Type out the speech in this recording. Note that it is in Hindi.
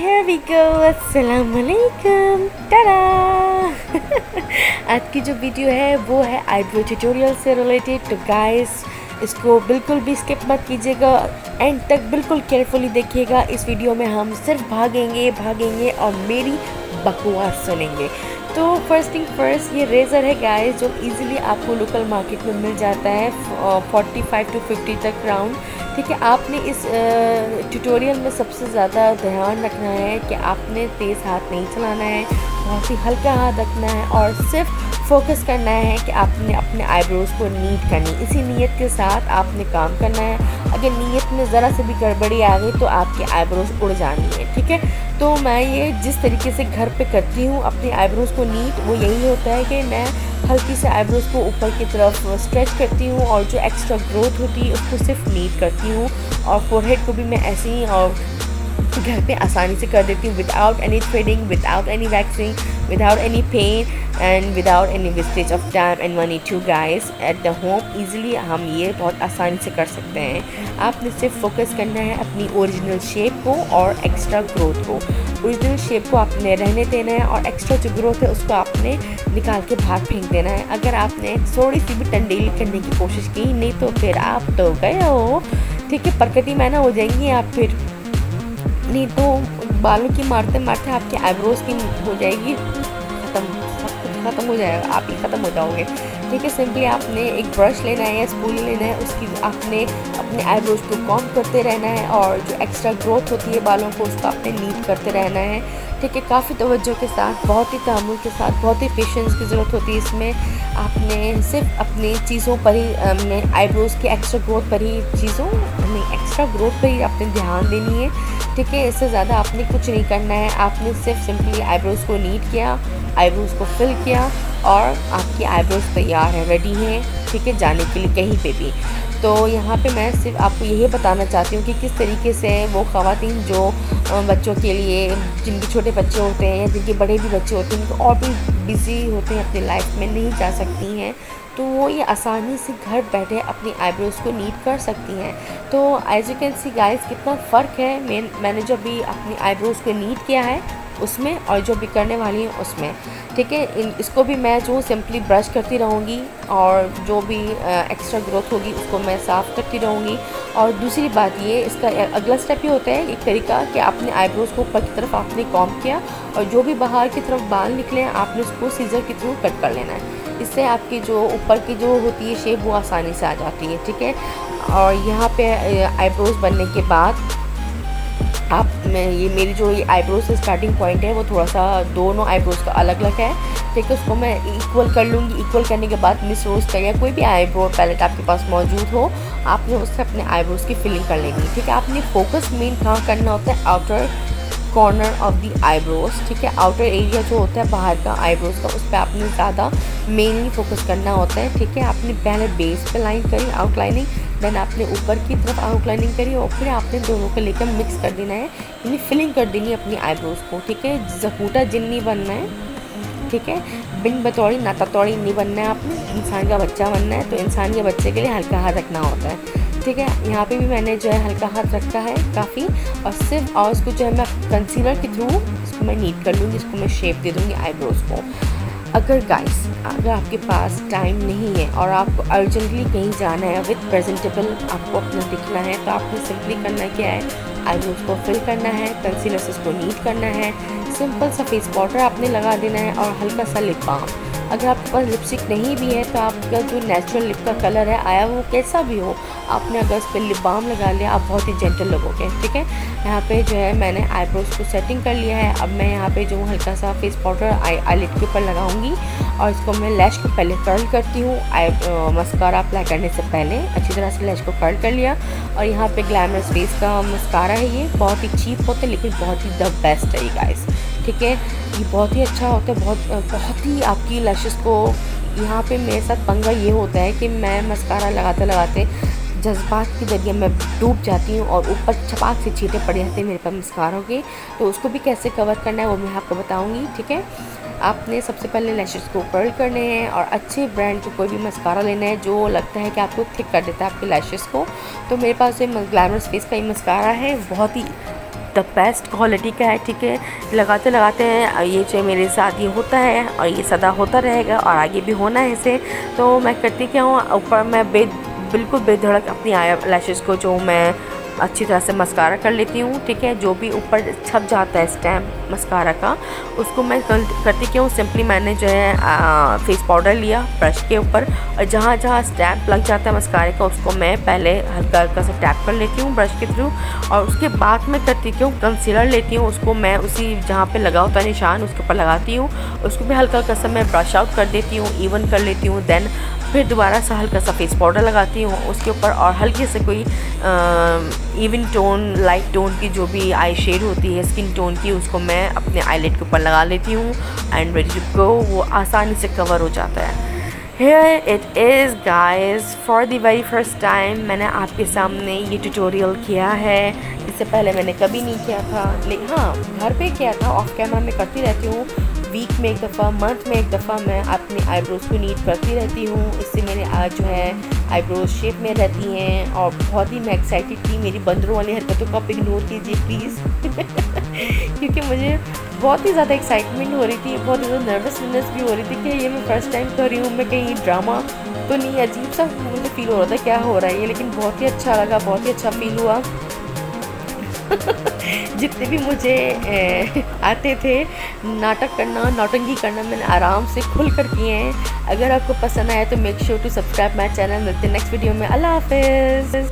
Here we go. अस्सलाम वालेकुम। टाडा। आज की जो वीडियो है वो है आईब्रो ट्यूटोरियल से रिलेटेड। तो गाइस इसको बिल्कुल भी स्किप मत कीजिएगा, एंड तक बिल्कुल केयरफुली देखिएगा। इस वीडियो में हम सिर्फ भागेंगे और मेरी बकवास सुनेंगे। तो फर्स्ट थिंग फर्स्ट, ये रेज़र है गाइस जो इजीली आपको लोकल मार्केट में मिल जाता है 45 to 50 तक राउंड। ठीक है, आपने इस ट्यूटोरियल में सबसे ज़्यादा ध्यान रखना है कि आपने तेज़ हाथ नहीं चलाना है, बहुत ही हल्का हाथ रखना है और सिर्फ फोकस करना है कि आपने अपने आईब्रोज़ को नीट करनी। इसी नीयत के साथ आपने काम करना है। अगर नीयत में ज़रा से भी गड़बड़ी आ गई तो आपके आईब्रोज़ उड़ जानी है। ठीक है, तो मैं ये जिस तरीके से घर पे करती हूँ अपने आईब्रोज़ को नीट, वो यही होता है कि मैं हल्की से आईब्रोज़ को ऊपर की तरफ स्ट्रेच करती हूँ और जो एक्स्ट्रा ग्रोथ होती है उसको सिर्फ नीट करती हूँ, और फोरहेड को भी मैं ऐसे ही और घर पे आसानी से कर देती हूँ, without any threading, without any waxing, without any pain and without any wastage of time and money to guys at the home. Easily हम ये बहुत आसानी से कर सकते हैं। आपने सिर्फ फोकस करना है अपनी ओरिजिनल शेप को और एक्स्ट्रा ग्रोथ को। ओरिजिनल शेप को आपने रहने देना है और एक्स्ट्रा जो ग्रोथ है उसको आपने निकाल के बाहर फेंक देना है। अगर आपने थोड़ी सी भी टंडेली करने की कोशिश की, नहीं तो फिर आप तो गए हो। ठीक है, परकटी मैना हो जाएंगी आप फिर, नहीं तो बालों की मारते मारते आपके आईब्रोज़ की हो जाएगी ख़त्म, सब कुछ ख़त्म हो जाएगा, आप ही ख़त्म हो जाओगे। ठीक है, सिंपली आपने एक ब्रश लेना है या स्पूल लेना है, उसकी आपने अपने आईब्रोज़ को कॉम्ब करते रहना है और जो एक्स्ट्रा ग्रोथ होती है बालों को उसको आपने नीट करते रहना है। ठीक है, काफ़ी तवज्जो के साथ, बहुत ही तहम्मुल के साथ, बहुत ही पेशेंस की ज़रूरत होती है इसमें। आपने सिर्फ अपनी चीज़ों पर ही, अपने आईब्रोज़ के एक्स्ट्रा ग्रोथ पर ही, एक्स्ट्रा ग्रोथ पर ही आपने ध्यान देनी है। ठीक है, इससे ज़्यादा आपने कुछ नहीं करना है। आपने सिर्फ सिंपली आईब्रोज़ को नीट किया, आईब्रोज़ को फिल किया और आपकी आईब्रोज़ तैयार है, रेडी हैं। ठीक है, जाने के लिए कहीं पे भी। तो यहाँ पे मैं सिर्फ आपको यही बताना चाहती हूँ कि किस तरीके से वो ख़वातीन जो बच्चों के लिए, जिनके छोटे बच्चे होते हैं या जिनके बड़े भी बच्चे होते हैं, उनको और भी बिज़ी होते हैं अपनी लाइफ में, नहीं जा सकती हैं, तो वो ये आसानी से घर बैठे अपनी आईब्रोज़ को नीट कर सकती हैं। तो as you can see guys कितना फ़र्क है मैंने जो भी अपनी आईब्रोज़ को नीट किया है उसमें और जो भी करने वाली हूँ उसमें। ठीक है, इसको भी मैं जो सिंपली ब्रश करती रहूँगी और जो भी एक्स्ट्रा ग्रोथ होगी उसको मैं साफ़ करती रहूँगी। और दूसरी बात ये, इसका अगला स्टेप ये होता है एक तरीका कि आपने आईब्रोज़ को ऊपर की तरफ आपने कॉम्ब किया और जो भी बाहर की तरफ बाल निकले हैं आपने उसको सीज़र के थ्रू कट कर लेना है। इससे आपकी जो ऊपर की जो होती है शेप वो आसानी से आ जाती है। ठीक है, और यहाँ पे आईब्रोज़ बनने के बाद ये मेरी जो ये आईब्रोज से स्टार्टिंग पॉइंट है वो थोड़ा सा दोनों आईब्रोज़ का अलग अलग है। ठीक है, उसको मैं इक्वल कर लूँगी। इक्वल करने के बाद मिस रोज़ का या कोई भी आईब्रो पैलेट आपके पास मौजूद हो, आपने उससे अपने आईब्रोज़ की फिलिंग कर लेनी। ठीक है, आपने फोकस मेन कहाँ करना होता है, outer corner of the eyebrows. ठीक है, आउटर एरिया जो होता है बाहर का आईब्रोज़ का, उस पर आपने ज़्यादा मेनली फोकस करना होता है। ठीक है, आपने पहले बेस पे लाइन करी आउटलाइनिंग, देन आपने ऊपर की तरफ आउटलाइनिंग करी और फिर आपने दोनों को लेकर मिक्स कर देना है, यानी फिलिंग कर देनी है अपनी आईब्रोज़ को। ठीक है, जकूटा जिन नहीं बनना है। ठीक है, बिन बतौड़ी ना ततौड़ी नहीं बनना है, आपने इंसान का बच्चा बनना है। तो इंसान के बच्चे के लिए हल्का हाथ रखना होता है। ठीक है, यहाँ पे भी मैंने जो है हल्का हाथ रखा है काफ़ी, और सिर्फ और उसको जो है मैं कंसीलर के थ्रू इसको मैं नीट कर लूँगी, इसको मैं शेप दे दूँगी आईब्रोज़ को। अगर आपके पास टाइम नहीं है और आपको अर्जेंटली कहीं जाना है विद प्रेजेंटेबल आपको अपना दिखना है, तो आपने सिंपली करना क्या है, आईब्रोज़ को फिल करना है, कंसीलर से इसको नीट करना है, सिंपल सा फेस पाउडर आपने लगा देना है और हल्का सा लिप बाम। अगर आपके पास लिपस्टिक नहीं भी है तो आपका जो नेचुरल लिप का कलर है आया वो कैसा भी हो, आपने अगर इस पर लिप बाम लगा लिया आप बहुत ही जेंटल लगोगे। ठीक है, यहाँ पे जो है मैंने आईब्रोज़ को सेटिंग कर लिया है। अब मैं यहाँ पे जो हल्का सा फेस पाउडर आईलिड के ऊपर लगाऊंगी और इसको मैं लैश को पहले कर्ल करती हूँ। मस्कारा अप्लाई करने से पहले अच्छी तरह से लैश को कर्ल कर लिया। और यहाँ पे ग्लैमरस फेस का मस्कारा है, ये बहुत ही चीप होता है लेकिन बहुत ही द बेस्ट है ये गाइस। ठीक है, ये बहुत ही अच्छा होता है, बहुत ही आपकी लैशेस को। यहाँ पे मेरे साथ पंगा ये होता है कि मैं मस्कारा लगाते लगाते जज्बात के ज़रिए मैं डूब जाती हूँ और ऊपर छपाक से छींटे पड़ जाते हैं मेरे पर मस्कारों के। तो उसको भी कैसे कवर करना है वो मैं आपको बताऊँगी। ठीक है, आपने सबसे पहले लैशेस को कर्ल करने हैं और अच्छे ब्रांड का कोई भी मस्कारा लेना है जो लगता है कि आपको थिक कर देता है आपके लैशेस को। तो मेरे पास ये ग्लैमरस फेस का ये मस्कारा है, बहुत ही द बेस्ट क्वालिटी का है, ठीक है। लगाते लगाते हैं ये जो मेरे साथ ये होता है और ये सदा होता रहेगा और आगे भी होना है इसे। तो मैं करती क्या हूँ, ऊपर मैं बिल्कुल बेधड़क अपनी आई लैशेज़ को जो मैं अच्छी तरह से मस्कारा कर लेती हूँ, ठीक है। जो भी ऊपर छप जाता है स्टैम्प मस्कारा का, उसको मैं करती क्या हूँ, सिंपली मैंने जो है फेस पाउडर लिया ब्रश के ऊपर, और जहाँ जहाँ स्टैम्प लग जाता है मस्कारे का उसको मैं पहले हल्का हल्का सा टैप कर लेती हूँ ब्रश के थ्रू। और उसके बाद मैं करती क्या हूँ, कंसीलर लेती हूँ, उसको मैं उसी जहाँ पे लगा होता है निशान उसके ऊपर लगाती हूँ, उसको भी हल्का हल्का सा मैं ब्रश आउट कर देती हूँ, इवन कर लेती हूँ। देन फिर दोबारा से हल्का सा फेस पाउडर लगाती हूँ उसके ऊपर, और हल्के से कोई इवन टोन लाइट टोन की जो भी आई शेड होती है स्किन टोन की, उसको मैं अपने आईलिड के ऊपर लगा लेती हूँ एंड रेडी टू गो। वो आसानी से कवर हो जाता है। Here it is guys, for the very first time मैंने आपके सामने ये ट्यूटोरियल किया है। इससे पहले मैंने कभी नहीं किया था, लेकिन हाँ घर पे किया था, ऑफ कैमरा में करती रहती हूँ। वीक में एक दफ़ा, मंथ में एक दफ़ा मैं अपनी आईब्रोज़ को नीट करती रहती हूँ। इससे मेरे जो है आईब्रोज़ शेप में रहती हैं। और बहुत ही मैं एक्साइटेड थी, मेरी बंदरों वाली हरकतों को आप इग्नोर कीजिए प्लीज़ क्योंकि मुझे बहुत ही ज़्यादा एक्साइटमेंट हो रही थी, बहुत ज़्यादा नर्वसनेस भी हो रही थी कि ये मैं फ़र्स्ट टाइम कर रही हूँ, मैं कहीं ड्रामा तो नहीं, अजीब सा मुझे फ़ील हो रहा था क्या हो रहा है ये, लेकिन बहुत ही अच्छा लगा, बहुत ही अच्छा फ़ील हुआ जितने भी मुझे आते थे नाटक करना, नौटंकी करना, मैंने आराम से खुल कर किए हैं। अगर आपको पसंद आया तो make sure to subscribe my channel. मिलते हैं नेक्स्ट वीडियो में। अल्लाह हाफिज़।